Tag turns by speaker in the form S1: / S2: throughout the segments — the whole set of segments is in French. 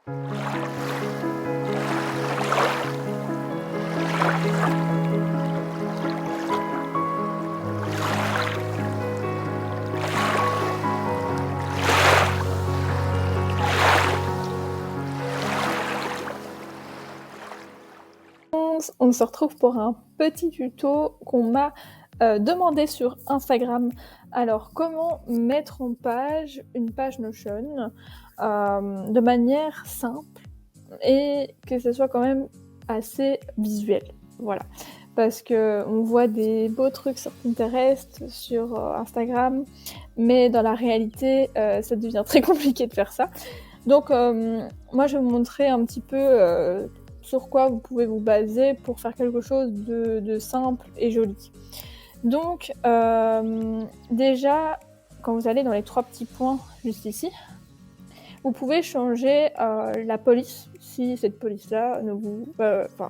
S1: On se retrouve pour un petit tuto qu'on m'a demandé sur Instagram. Alors, comment mettre en page une page Notion de manière simple et que ce soit quand même assez visuel. Voilà. Parce qu'on voit des beaux trucs sur Pinterest, sur Instagram, mais dans la réalité, ça devient très compliqué de faire ça. Donc, moi, je vais vous montrer un petit peu sur quoi vous pouvez vous baser pour faire quelque chose de simple et joli. Donc, déjà, quand vous allez dans les 3 petits points juste ici, vous pouvez changer la police si cette police-là ne vous,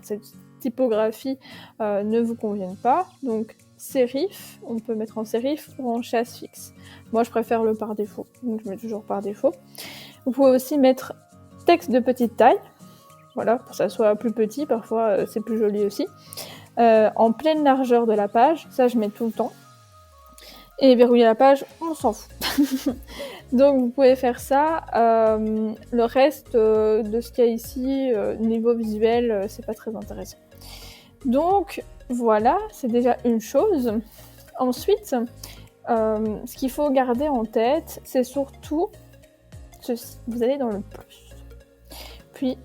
S1: cette typographie ne vous convienne pas. Donc, serif, on peut mettre en serif ou en chasse fixe. Moi, je préfère le par défaut, donc je mets toujours par défaut. Vous pouvez aussi mettre texte de petite taille, voilà, pour que ça soit plus petit, parfois c'est plus joli aussi. En pleine largeur de la page, ça je mets tout le temps. Et verrouiller la page, on s'en fout. Donc vous pouvez faire ça. Le reste de ce qu'il y a ici, niveau visuel, c'est pas très intéressant. Donc voilà, c'est déjà une chose. Ensuite, ce qu'il faut garder en tête, c'est surtout ceci. Vous allez dans le plus. Puis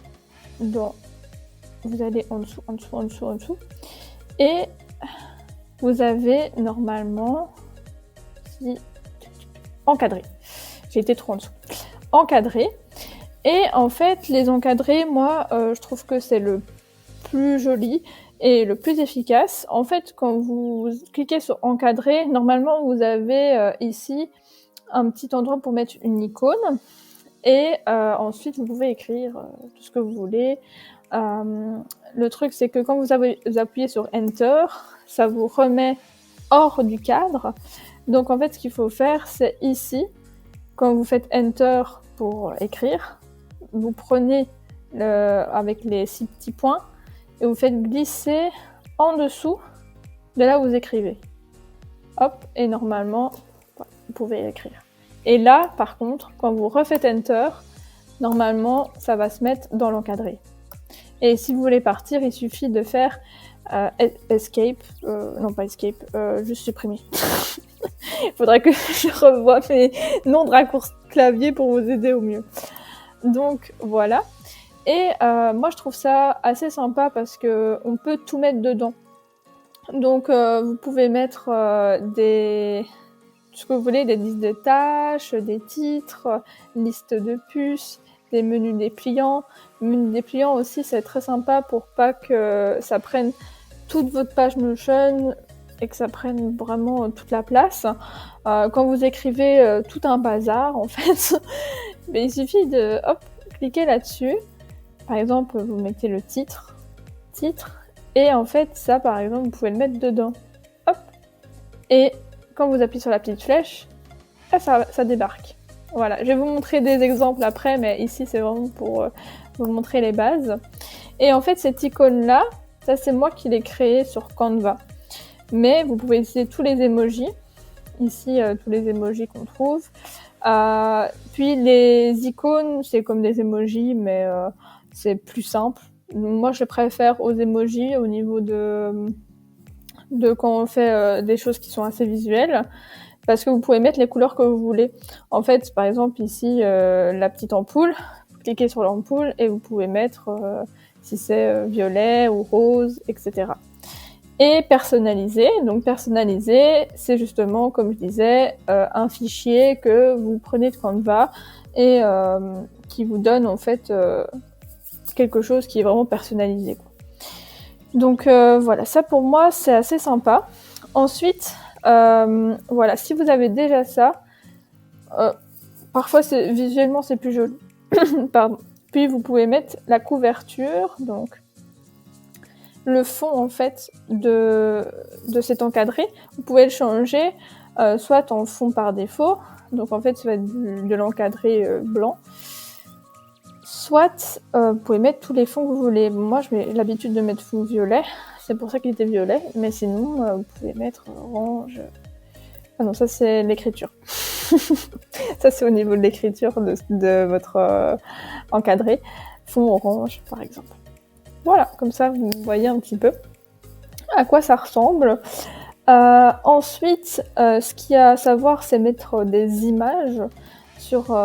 S1: vous allez en dessous, en dessous, en dessous, en dessous. Et vous avez normalement encadré. J'ai été trop en dessous. Encadré. Et en fait, les encadrés, moi, je trouve que c'est le plus joli et le plus efficace. En fait, quand vous cliquez sur encadrer, normalement, vous avez ici un petit endroit pour mettre une icône. Et ensuite, vous pouvez écrire tout ce que vous voulez. Le truc, c'est que quand vous appuyez sur Enter, ça vous remet hors du cadre. Donc en fait, ce qu'il faut faire, c'est ici, quand vous faites Enter pour écrire, vous prenez avec les 6 petits points et vous faites glisser en dessous de là où vous écrivez. Hop, et normalement, vous pouvez écrire. Et là, par contre, quand vous refaites Enter, normalement, ça va se mettre dans l'encadré. Et si vous voulez partir, il suffit de faire Escape, non pas Escape, juste supprimer. Il faudrait que je revoie mes noms de raccourcis clavier pour vous aider au mieux. Donc voilà. Et moi je trouve ça assez sympa parce qu'on peut tout mettre dedans. Donc vous pouvez mettre ce que vous voulez, des listes de tâches, des titres, liste de puces, des menus dépliants. Les menus dépliants aussi, c'est très sympa pour pas que ça prenne toute votre page Notion et que ça prenne vraiment toute la place. Quand vous écrivez tout un bazar, en fait, mais il suffit de cliquer là-dessus. Par exemple, vous mettez le titre, et en fait, ça, par exemple, vous pouvez le mettre dedans. Hop. Et quand vous appuyez sur la petite flèche, ça débarque. Voilà, je vais vous montrer des exemples après, mais ici, c'est vraiment pour vous montrer les bases. Et en fait, cette icône-là, ça, c'est moi qui l'ai créée sur Canva. Mais vous pouvez utiliser tous les emojis. Ici, tous les emojis qu'on trouve. Puis les icônes, c'est comme des emojis, mais c'est plus simple. Moi, je préfère aux emojis au niveau de quand on fait des choses qui sont assez visuelles, parce que vous pouvez mettre les couleurs que vous voulez. En fait, par exemple, ici, la petite ampoule, vous cliquez sur l'ampoule et vous pouvez mettre si c'est violet ou rose, etc. Et personnaliser. Donc personnaliser, c'est justement, comme je disais, un fichier que vous prenez de Canva et qui vous donne en fait quelque chose qui est vraiment personnalisé, quoi. Donc voilà, ça pour moi c'est assez sympa. Ensuite, voilà, si vous avez déjà ça, parfois visuellement c'est plus joli. Pardon. Puis vous pouvez mettre la couverture, donc le fond en fait de cet encadré. Vous pouvez le changer soit en fond par défaut, donc en fait ça va être de l'encadré blanc, Soit vous pouvez mettre tous les fonds que vous voulez. Moi, j'ai l'habitude de mettre fond violet, c'est pour ça qu'il était violet, mais sinon, vous pouvez mettre orange. Ah non, ça c'est l'écriture. Ça c'est au niveau de l'écriture de votre encadré. Fond orange, par exemple. Voilà, comme ça vous voyez un petit peu à quoi ça ressemble. Ensuite, ce qu'il y a à savoir, c'est mettre des images sur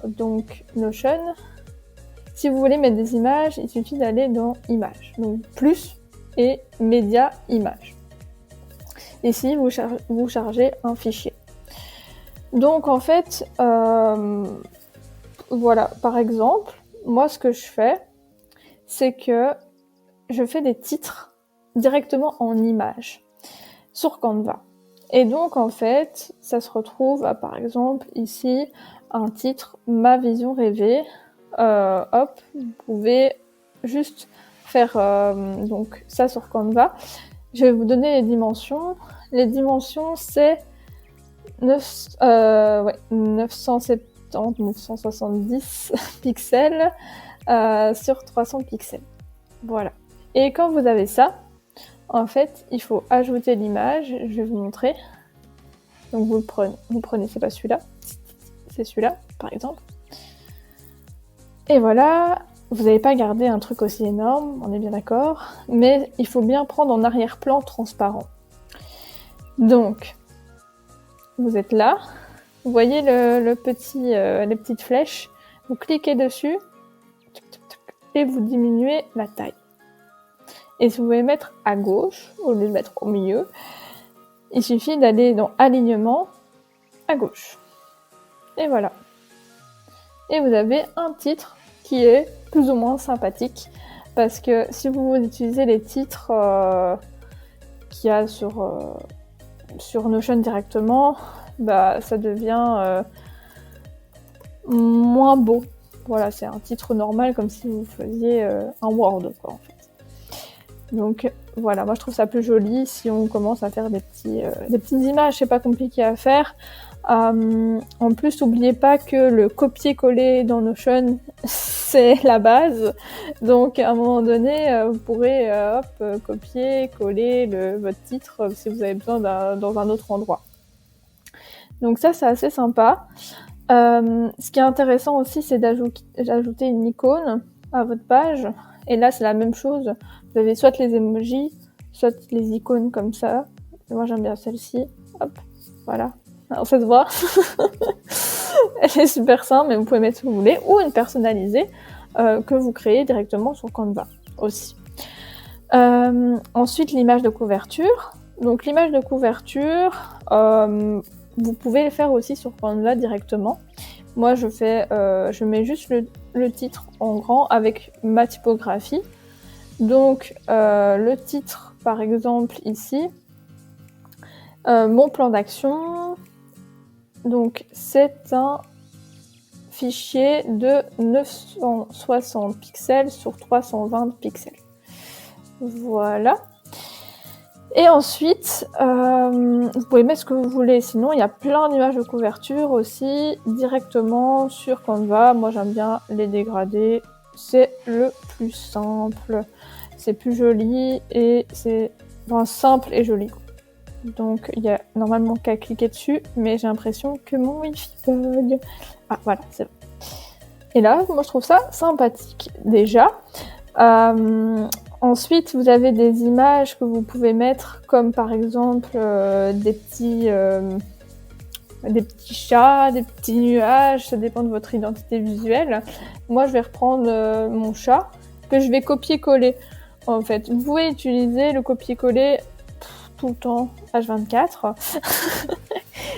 S1: donc Notion. Si vous voulez mettre des images, il suffit d'aller dans Images, donc plus et Média Images. Ici, vous chargez un fichier. Donc en fait, voilà, par exemple, moi ce que je fais, c'est que je fais des titres directement en images sur Canva. Et donc en fait, ça se retrouve à, par exemple, ici, un titre « Ma vision rêvée ». Hop, vous pouvez juste faire donc ça sur Canva. Je vais vous donner les dimensions. Les dimensions, c'est 970, 970 pixels sur 300 pixels. Voilà. Et quand vous avez ça, en fait, il faut ajouter l'image. Je vais vous montrer. Donc vous prenez, c'est pas celui-là, c'est celui-là, par exemple. Et voilà, vous n'allez pas garder un truc aussi énorme, on est bien d'accord, mais il faut bien prendre en arrière-plan transparent. Donc, vous êtes là, vous voyez les petites flèches, vous cliquez dessus et vous diminuez la taille. Et si vous voulez mettre à gauche, au lieu de mettre au milieu, il suffit d'aller dans Alignement, à gauche. Et voilà. Et vous avez un titre qui est plus ou moins sympathique, parce que si vous utilisez les titres qu'il y a sur Notion directement, bah ça devient moins beau. Voilà, c'est un titre normal, comme si vous faisiez un Word, quoi, en fait. Donc voilà, moi je trouve ça plus joli si on commence à faire des petites images, c'est pas compliqué à faire. En plus, n'oubliez pas que le copier-coller dans Notion, c'est la base. Donc, à un moment donné, vous pourrez copier, coller votre titre si vous avez besoin dans un autre endroit. Donc ça, c'est assez sympa. Ce qui est intéressant aussi, c'est d'ajouter une icône à votre page. Et là, c'est la même chose. Vous avez soit les emojis, soit les icônes comme ça. Moi, j'aime bien celle-ci. Hop, voilà. Alors, ça se voit. Elle est super simple, mais vous pouvez mettre ce que vous voulez. Ou une personnalisée que vous créez directement sur Canva aussi. Ensuite, l'image de couverture. Donc, l'image de couverture, vous pouvez le faire aussi sur Canva directement. Moi, je mets juste le titre en grand avec ma typographie. Donc, le titre, par exemple, ici, mon plan d'action. Donc, c'est un fichier de 960 pixels sur 320 pixels. Voilà. Et ensuite, vous pouvez mettre ce que vous voulez. Sinon, il y a plein d'images de couverture aussi directement sur Canva. Moi, j'aime bien les dégrader. C'est le plus simple. C'est plus joli et c'est simple et joli. Donc, il y a normalement qu'à cliquer dessus, mais j'ai l'impression que mon Wi-Fi bug. Ah, voilà, c'est bon. Et là, moi, je trouve ça sympathique, déjà. Ensuite, vous avez des images que vous pouvez mettre, comme par exemple des petits chats, des petits nuages, ça dépend de votre identité visuelle. Moi, je vais reprendre mon chat, que je vais copier-coller. En fait, vous pouvez utiliser le copier-coller tout le temps, H24.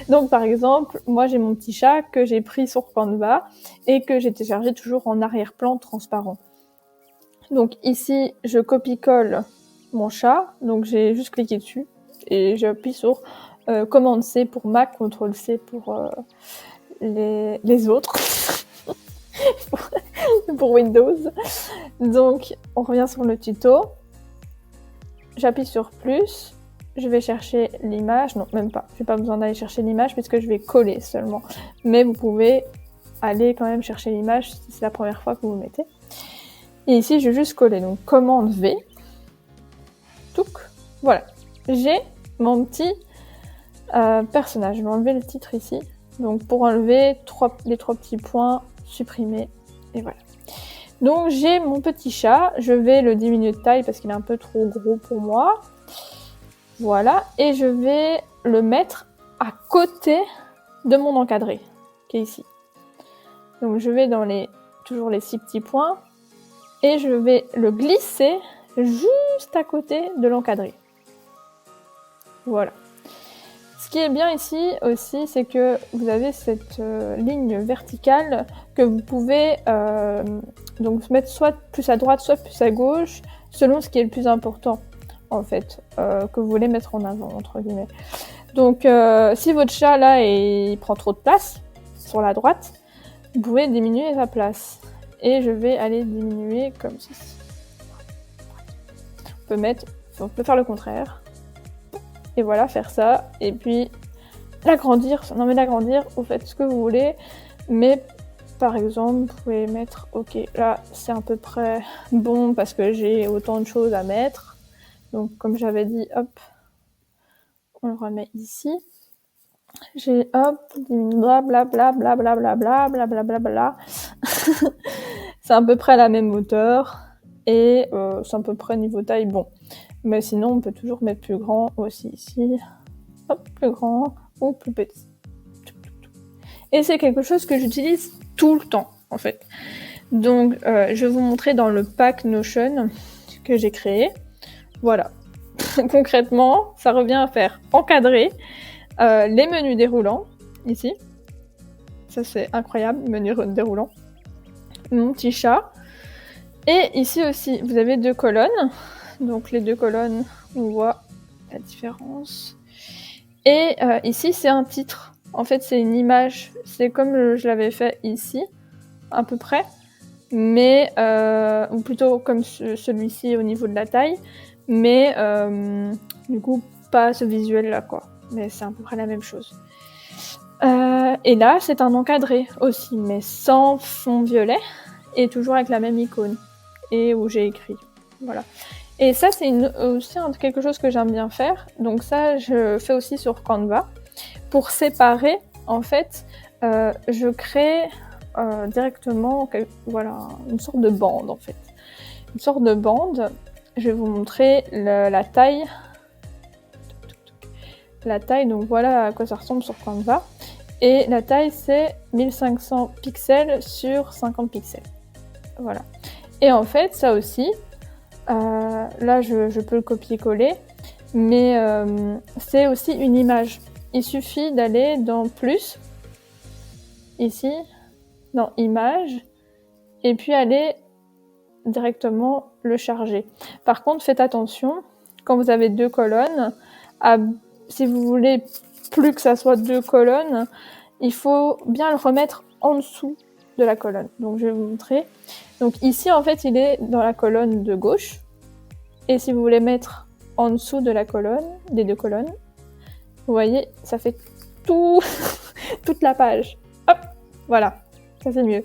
S1: Donc, par exemple, moi, j'ai mon petit chat que j'ai pris sur Canva et que j'ai téléchargé toujours en arrière-plan transparent. Donc, ici, je copie-colle mon chat. Donc, j'ai juste cliqué dessus et j'appuie sur Commande C pour Mac, CTRL C pour les autres. pour Windows. Donc, on revient sur le tuto. J'appuie sur plus. Je vais chercher l'image. Non, même pas. J'ai pas besoin d'aller chercher l'image puisque je vais coller seulement. Mais vous pouvez allez quand même chercher l'image si c'est la première fois que vous mettez. Et ici, je vais juste coller. Donc, commande V. Touc. Voilà. J'ai mon petit personnage. Je vais enlever le titre ici. Donc, pour enlever les 3 petits points, supprimer. Et voilà. Donc, j'ai mon petit chat. Je vais le diminuer de taille parce qu'il est un peu trop gros pour moi. Voilà. Et je vais le mettre à côté de mon encadré, qui est ici. Donc, je vais dans toujours les 6 petits points. Et je vais le glisser juste à côté de l'encadré. Voilà. Ce qui est bien ici aussi, c'est que vous avez cette ligne verticale que vous pouvez donc mettre soit plus à droite, soit plus à gauche, selon ce qui est le plus important, en fait, que vous voulez mettre en avant, entre guillemets. Donc, si votre chat, là, il prend trop de place sur la droite, vous pouvez diminuer sa place. Et je vais aller diminuer comme ceci. On peut faire le contraire. Et voilà, faire ça. Et puis, l'agrandir. Non, mais l'agrandir, vous faites ce que vous voulez. Mais, par exemple, vous pouvez mettre... Ok, là, c'est à peu près bon parce que j'ai autant de choses à mettre. Donc, comme j'avais dit, hop, on le remet ici. J'ai, hop, blablabla, blablabla, blablabla. C'est à peu près la même hauteur. Et c'est à peu près niveau taille, bon. Mais sinon, on peut toujours mettre plus grand aussi ici. Hop, plus grand ou plus petit. Et c'est quelque chose que j'utilise tout le temps, en fait. Donc, je vais vous montrer dans le pack Notion que j'ai créé. Voilà. Concrètement, ça revient à faire encadrer les menus déroulants, ici. Ça, c'est incroyable, menu déroulant. Mon petit chat. Et ici aussi, vous avez 2 colonnes. Donc les 2 colonnes, on voit la différence. Et ici, c'est un titre. En fait, c'est une image. C'est comme je l'avais fait ici, à peu près. Mais, ou plutôt comme celui-ci au niveau de la taille. Mais, du coup, pas ce visuel-là, quoi. Mais c'est à peu près la même chose. Et là, c'est un encadré aussi, mais sans fond violet. Et toujours avec la même icône. Et où j'ai écrit. Voilà. Et ça, c'est aussi quelque chose que j'aime bien faire. Donc ça, je fais aussi sur Canva. Pour séparer, en fait, je crée directement voilà, une sorte de bande, en fait. Une sorte de bande. Je vais vous montrer la taille. La taille, donc voilà à quoi ça ressemble sur Canva. Et la taille, c'est 1500 pixels sur 50 pixels. Voilà. Et en fait, ça aussi, là, je peux le copier-coller, mais c'est aussi une image. Il suffit d'aller dans Plus, ici, dans Images, et puis aller directement le charger. Par contre, faites attention, quand vous avez 2 colonnes, si vous voulez plus que ça soit 2 colonnes, il faut bien le remettre en dessous de la colonne. Donc, je vais vous montrer. Donc ici, en fait, il est dans la colonne de gauche. Et si vous voulez mettre en dessous de la colonne, des 2 colonnes, vous voyez, ça fait tout, toute la page. Hop, voilà, ça c'est mieux.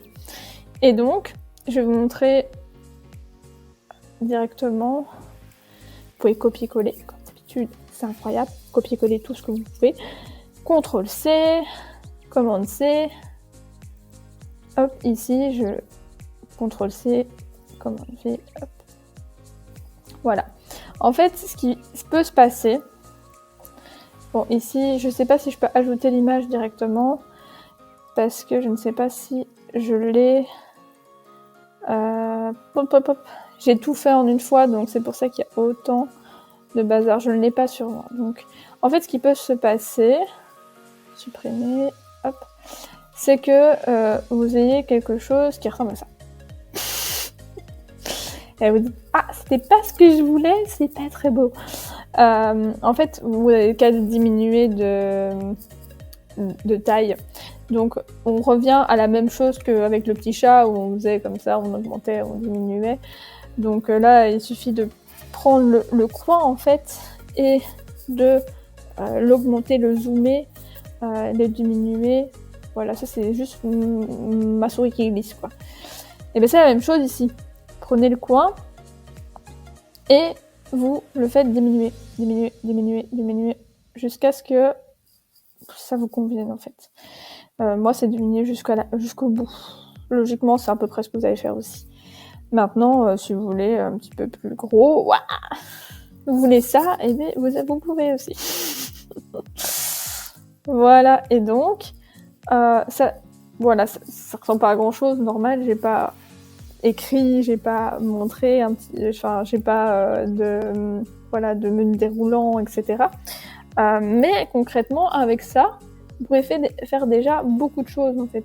S1: Et donc, je vais vous montrer directement. Vous pouvez copier-coller, comme d'habitude, c'est incroyable. Copier-coller tout ce que vous pouvez. CTRL-C, Commande-C. Hop, ici, je CTRL-C, Commande-V, hop. Voilà. En fait, ce qui peut se passer... Bon, ici, je ne sais pas si je peux ajouter l'image directement, parce que je ne sais pas si je l'ai... Hop, hop, hop. J'ai tout fait en une fois, donc c'est pour ça qu'il y a autant de bazar. Je ne l'ai pas sur moi. Donc, en fait, ce qui peut se passer... Supprimer, hop... C'est que vous ayez quelque chose qui ressemble à ça. Et vous dites, ah, c'était pas ce que je voulais, c'est pas très beau. En fait, vous avez qu'à diminuer de taille. Donc, on revient à la même chose qu'avec le petit chat où on faisait comme ça, on augmentait, on diminuait. Donc là, il suffit de prendre le coin en fait et de l'augmenter, le zoomer, le diminuer Voilà, ça c'est juste ma souris qui glisse, quoi. Et bien c'est la même chose ici. Prenez le coin et vous le faites diminuer, diminuer, diminuer, diminuer, jusqu'à ce que ça vous convienne en fait. Moi c'est diminuer jusqu'au bout. Logiquement c'est à peu près ce que vous allez faire aussi. Maintenant, si vous voulez un petit peu plus gros, ouah, vous voulez ça, et bien vous pouvez aussi. Voilà, et donc, ça ressemble pas à grand chose, normal, j'ai pas écrit, j'ai pas montré j'ai pas de menu déroulant, etc. Mais concrètement, avec ça, vous pouvez faire déjà beaucoup de choses, en fait.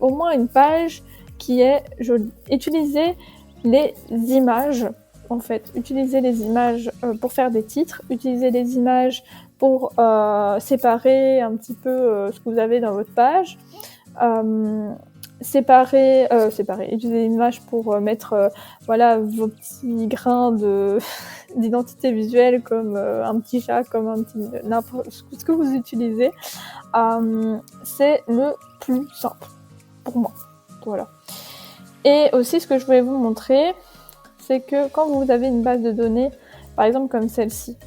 S1: Au moins une page qui est jolie. Utilisez les images, en fait. Utilisez les images pour faire des titres. Utilisez les images pour séparer un petit peu ce que vous avez dans votre page. Utilisez les images pour mettre vos petits grains d'identité visuelle, comme un petit chat, comme un petit n'importe ce que vous utilisez. C'est le plus simple pour moi. Voilà. Et aussi, ce que je voulais vous montrer, c'est que quand vous avez une base de données, par exemple comme celle-ci,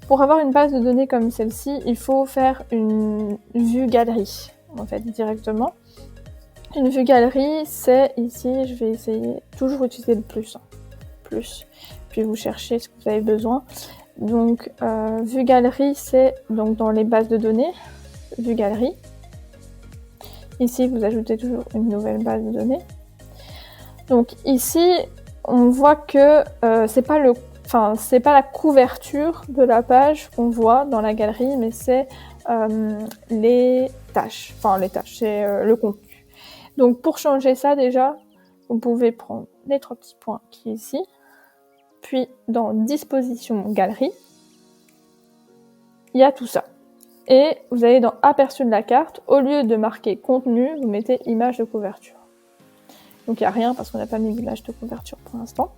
S1: pour avoir une base de données comme celle-ci, il faut faire une vue galerie, en fait, directement. Une vue galerie, c'est ici, je vais essayer toujours utiliser le plus. Plus. Puis vous cherchez ce que vous avez besoin. Donc, vue galerie, c'est donc dans les bases de données, vue galerie. Ici, vous ajoutez toujours une nouvelle base de données. Donc ici, on voit que c'est pas la couverture de la page qu'on voit dans la galerie, mais c'est les tâches. Enfin, les tâches, c'est le contenu. Donc pour changer ça déjà, vous pouvez prendre les 3 petits points qui est ici, puis dans disposition galerie, il y a tout ça. Et vous allez dans aperçu de la carte, au lieu de marquer contenu, vous mettez image de couverture. Donc il n'y a rien parce qu'on n'a pas mis d'image de couverture pour l'instant.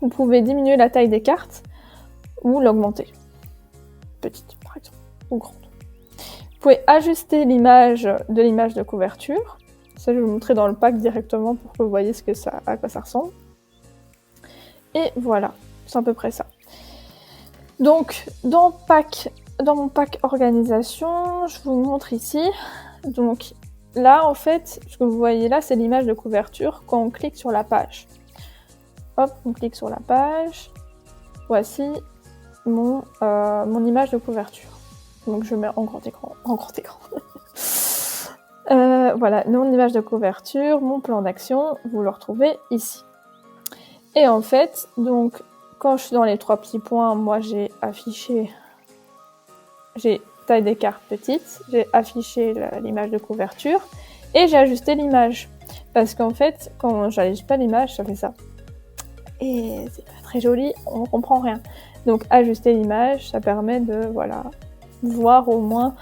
S1: Vous pouvez diminuer la taille des cartes ou l'augmenter. Petite par exemple, ou grande. Vous pouvez ajuster l'image de couverture. Ça je vais vous montrer dans le pack directement pour que vous voyez à quoi ça ressemble. Et voilà, c'est à peu près ça. Donc dans mon pack organisation, je vous montre ici. Donc là, en fait, ce que vous voyez là, c'est l'image de couverture quand on clique sur la page. Hop, on clique sur la page. Voici mon image de couverture. Donc je mets en grand écran. Voilà, mon image de couverture, mon plan d'action, vous le retrouvez ici. Et en fait, donc, quand je suis dans les 3 petits points, moi j'ai taille des cartes petite, j'ai affiché l'image de couverture et j'ai ajusté l'image. Parce qu'en fait, quand j'ajuste pas l'image, ça fait ça. Et c'est pas très joli, on comprend rien. Donc ajuster l'image, ça permet de voir au moins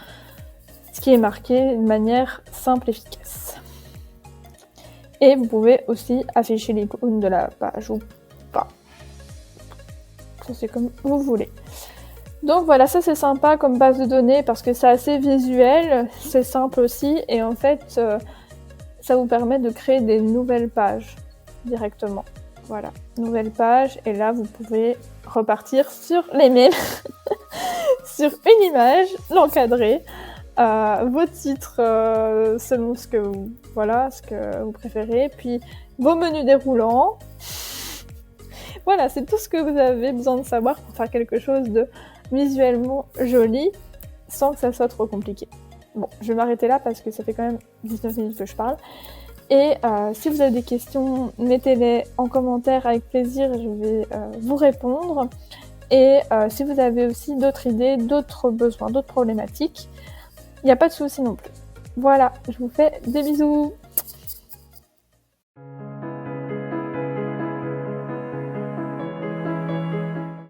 S1: ce qui est marqué de manière simple et efficace. Et vous pouvez aussi afficher l'icône de la page ou pas. Ça c'est comme vous voulez. Donc voilà, ça c'est sympa comme base de données parce que c'est assez visuel, c'est simple aussi et en fait ça vous permet de créer des nouvelles pages directement. Voilà, nouvelle page et là vous pouvez repartir sur les mêmes, sur une image, l'encadrer, vos titres selon ce que vous préférez, puis vos menus déroulants. Voilà, c'est tout ce que vous avez besoin de savoir pour faire quelque chose de visuellement joli sans que ça soit trop compliqué. Bon, je vais m'arrêter là parce que ça fait quand même 19 minutes que je parle. Et si vous avez des questions, mettez-les en commentaire avec plaisir, je vais vous répondre. Et si vous avez aussi d'autres idées, d'autres besoins, d'autres problématiques, il n'y a pas de souci non plus. Voilà, je vous fais des bisous.